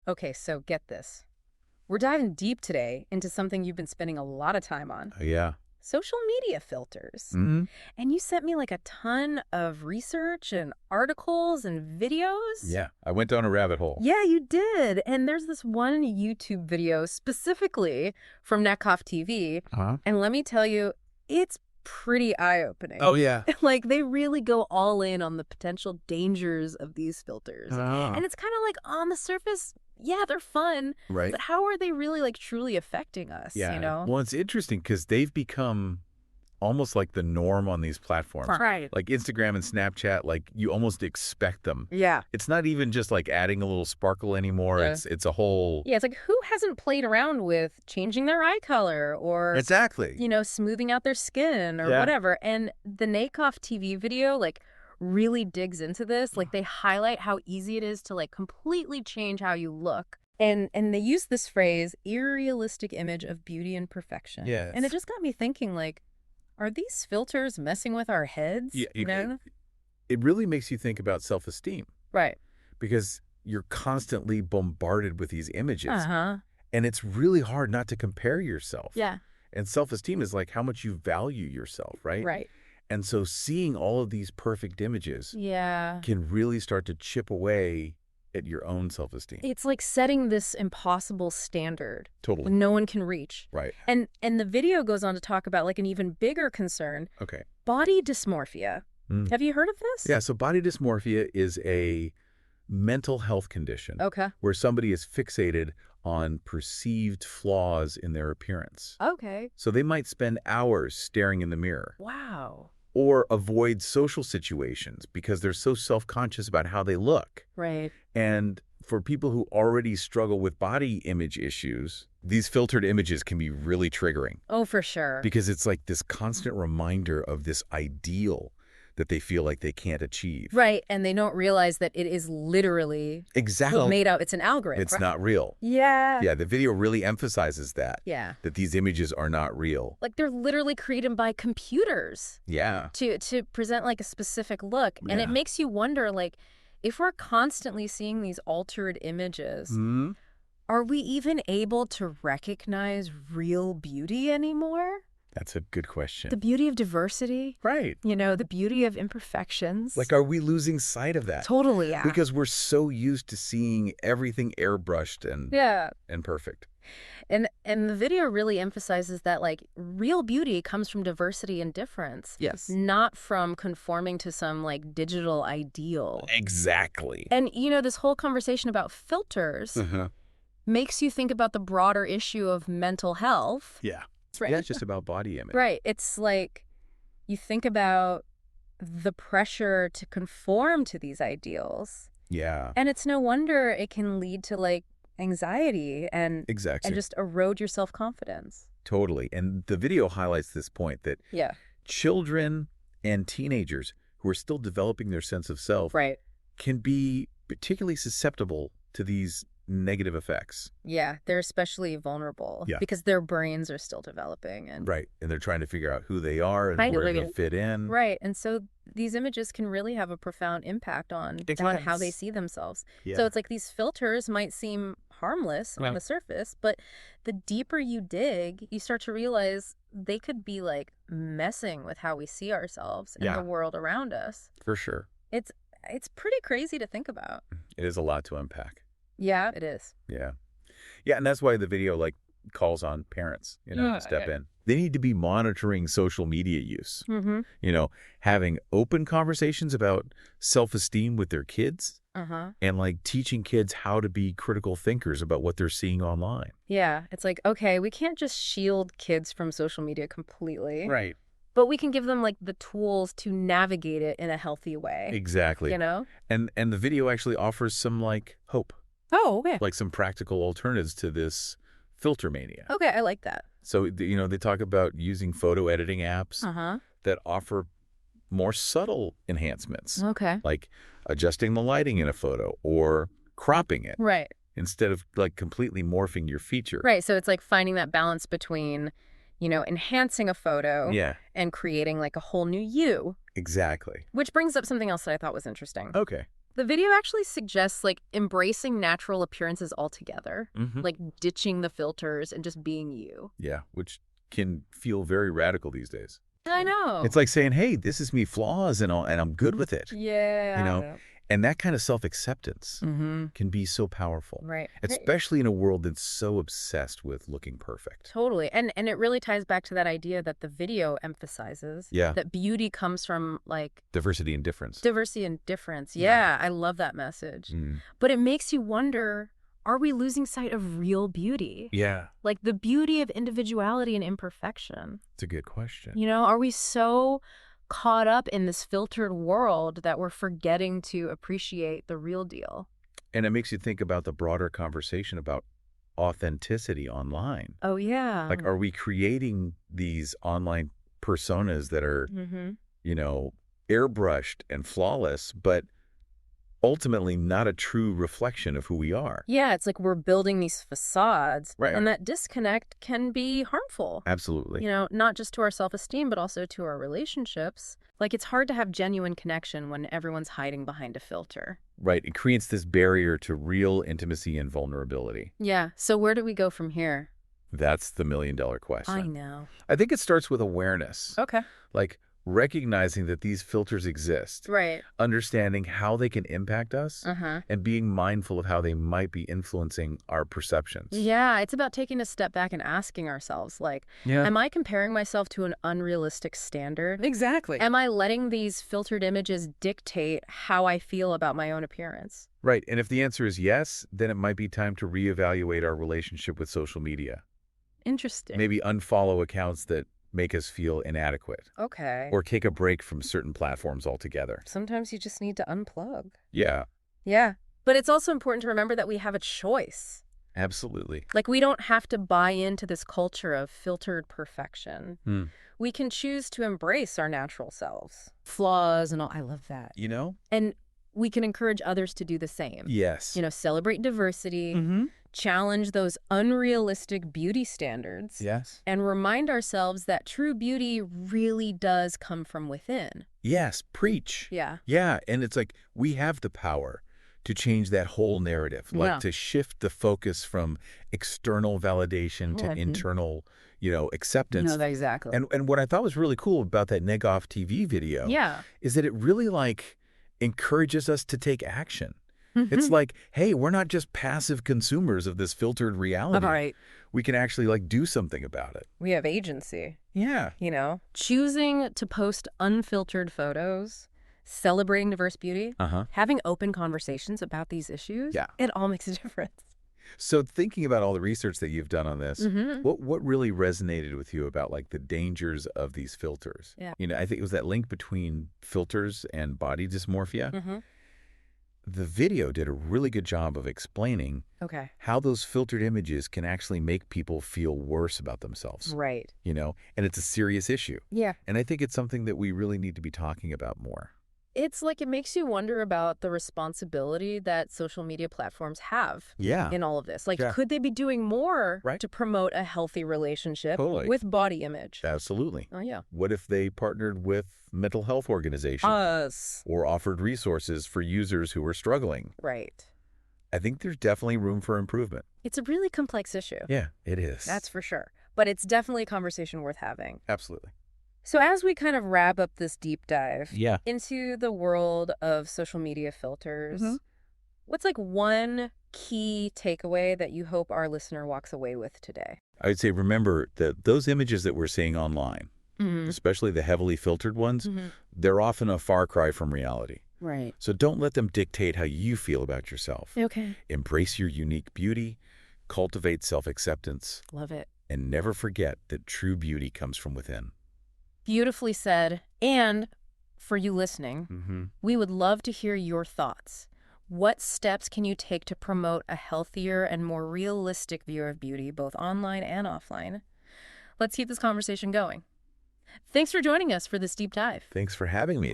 Okay, so get this. We're diving deep today into something you've been spending a lot of time on. Yeah. Social media filters. Mm-hmm. And you sent me like a ton of research and articles and videos. Yeah. I went down a rabbit hole. Yeah, you did. And there's this one YouTube video specifically from Netcoff TV. Huh? And let me tell you, it's pretty eye-opening. Oh, yeah. Like, they really go all in on the potential dangers of these filters. Ah. And it's kind of like on the surface, yeah, they're fun. Right. But how are they really like truly affecting us, Yeah. you know? Well, it's interesting because they've become almost like the norm on these platforms. Right. Like Instagram and Snapchat, like you almost expect them. Yeah. It's not even just like adding a little sparkle anymore. Yeah. It's a whole... Yeah, it's like who hasn't played around with changing their eye color or, Exactly. you know, smoothing out their skin or Yeah. whatever. And the Nakoff TV video, like, really digs into this. Like, they highlight how easy it is to, like, completely change how you look. And they use this phrase, unrealistic image of beauty and perfection. Yes. And it just got me thinking, like, are these filters messing with our heads? Yeah, You know? it really makes you think about self-esteem Right. because you're constantly bombarded with these images. Uh-huh. And it's really hard not to compare yourself. Yeah. And self-esteem is like how much you value yourself, right? Right. And so seeing all of these perfect images Yeah. can really start to chip away at your own self-esteem. It's like setting this impossible standard Totally. no one can reach. Right. And the video goes on to talk about like an even bigger concern, Okay. body dysmorphia. Mm. Have you heard of this? Yeah, so body dysmorphia is a mental health condition Okay. where somebody is fixated on perceived flaws in their appearance. Okay. So they might spend hours staring in the mirror Wow. or avoid social situations because they're so self-conscious about how they look. Right. And for people who already struggle with body image issues, these filtered images can be really triggering Oh, for sure. because it's like this constant reminder of this ideal that they feel like they can't achieve. Right. And they don't realize that it is literally Exactly. made out. It's an algorithm. It's not real. Yeah. Yeah, the video really emphasizes that. Yeah. That these images are not real. Like they're literally created by computers Yeah. to present like a specific look. And it Yeah. makes you wonder, like, if we're constantly seeing these altered images, Hmm? are we even able to recognize real beauty anymore? That's a good question. The beauty of diversity, Right. you know, the beauty of imperfections. Like, are we losing sight of that? Totally, yeah. Because we're so used to seeing everything airbrushed and Yeah. perfect. And the video really emphasizes that, like, real beauty comes from diversity and difference. Yes. Not from conforming to some, like, digital ideal. Exactly. And, you know, this whole conversation about filters Uh-huh. makes you think about the broader issue of mental health. Yeah. Right. Yeah, it's just about body image. Right. It's like you think about the pressure to conform to these ideals. Yeah. And it's no wonder it can lead to like anxiety and Exactly. just erode your self-confidence. Totally. And the video highlights this point that Yeah. children and teenagers who are still developing their sense of self Right. can be particularly susceptible to these negative effects. Yeah. They're especially vulnerable Yeah. because their brains are still developing. And Right. And they're trying to figure out who they are and Right. where they fit in. Right. And so these images can really have a profound impact on how they see themselves. Yeah. So it's like these filters might seem harmless on the surface, but the deeper you dig, you start to realize they could be like messing with how we see ourselves and the world around us. For sure. It's pretty crazy to think about. It is a lot to unpack. Yeah, it is. Yeah. Yeah, and that's why the video like calls on parents, to step in. They need to be monitoring social media use. Mm-hmm. Having open conversations about self-esteem with their kids Uh-huh. and like teaching kids how to be critical thinkers about what they're seeing online. Yeah. It's like, okay, we can't just shield kids from social media completely. Right. But we can give them like the tools to navigate it in a healthy way. Exactly. You know? And the video actually offers some like hope, Oh, okay. like some practical alternatives to this filter mania. Okay, I like that. So, they talk about using photo editing apps Uh-huh. that offer more subtle enhancements, Okay. like adjusting the lighting in a photo or cropping it Right. instead of like completely morphing your feature. Right. So it's like finding that balance between, enhancing a photo Yeah, and creating like a whole new you, exactly. which brings up something else that I thought was interesting. Okay. The video actually suggests, like, embracing natural appearances altogether, like ditching the filters and just being you. Yeah, which can feel very radical these days. I know. It's like saying, hey, this is me flaws and all, and I'm good with it. Yeah. You know, and that kind of self-acceptance Mm-hmm. can be so powerful, Right. especially in a world that's so obsessed with looking perfect. Totally. And it really ties back to that idea that the video emphasizes Yeah. that beauty comes from, like, Diversity and difference. diversity and difference. Yeah, I love that message. But it makes you wonder, are we losing sight of real beauty? Yeah. Like the beauty of individuality and imperfection. It's a good question. You know, are we so caught up in this filtered world that we're forgetting to appreciate the real deal? And it makes you think about the broader conversation about authenticity online. Oh, yeah. Like, are we creating these online personas that are, you know, airbrushed and flawless, but ultimately not a true reflection of who we are? Yeah, it's like we're building these facades, Right. and that disconnect can be harmful. Absolutely. You know, not just to our self-esteem, but also to our relationships. Like, it's hard to have genuine connection when everyone's hiding behind a filter. Right. It creates this barrier to real intimacy and vulnerability. Yeah, so where do we go from here? That's the million-dollar question. I know. I think it starts with awareness. Okay. Like, recognizing that these filters exist, Right. understanding how they can impact us, and being mindful of how they might be influencing our perceptions. Yeah, it's about taking a step back and asking ourselves, like, am I comparing myself to an unrealistic standard? Exactly. Am I letting these filtered images dictate how I feel about my own appearance? Right. And if the answer is yes, then it might be time to reevaluate our relationship with social media. Interesting. Maybe unfollow accounts that make us feel inadequate. Okay. Or take a break from certain platforms altogether. Sometimes you just need to unplug. Yeah, Yeah. But it's also important to remember that we have a choice. absolutely. Like, we don't have to buy into this culture of filtered perfection. We can choose to embrace our natural selves. Flaws and all. I love that. You know? And we can encourage others to do the same. Yes. You know, celebrate diversity, challenge those unrealistic beauty standards, Yes. and remind ourselves that true beauty really does come from within. Yes. Preach. Yeah. Yeah. And it's like we have the power to change that whole narrative, like to shift the focus from external validation to internal, acceptance. Exactly. And what I thought was really cool about that Negoff TV video Yeah. is that it really encourages us to take action. It's like, hey, we're not just passive consumers of this filtered reality. Right. We can actually do something about it. We have agency. Yeah. You know, choosing to post unfiltered photos, celebrating diverse beauty, having open conversations about these issues. Yeah. It all makes a difference. So thinking about all the research that you've done on this, what really resonated with you about the dangers of these filters? Yeah. I think it was that link between filters and body dysmorphia. The video did a really good job of explaining how those filtered images can actually make people feel worse about themselves. Right. And it's a serious issue. Yeah. And I think it's something that we really need to be talking about more. It's like it makes you wonder about the responsibility that social media platforms have in all of this. Like, could they be doing more to promote a healthy relationship with body image? Absolutely. Oh, yeah. What if they partnered with mental health organizations? Or offered resources for users who are struggling? Right. I think there's definitely room for improvement. It's a really complex issue. Yeah, it is. That's for sure. But it's definitely a conversation worth having. Absolutely. So as we kind of wrap up this deep dive into the world of social media filters, what's one key takeaway that you hope our listener walks away with today? I would say remember that those images that we're seeing online, especially the heavily filtered ones, they're often a far cry from reality. Right. So don't let them dictate how you feel about yourself. Okay. Embrace your unique beauty, cultivate self-acceptance. Love it. And never forget that true beauty comes from within. Beautifully said. And for you listening, we would love to hear your thoughts. What steps can you take to promote a healthier and more realistic view of beauty, both online and offline? Let's keep this conversation going. Thanks for joining us for this deep dive. Thanks for having me.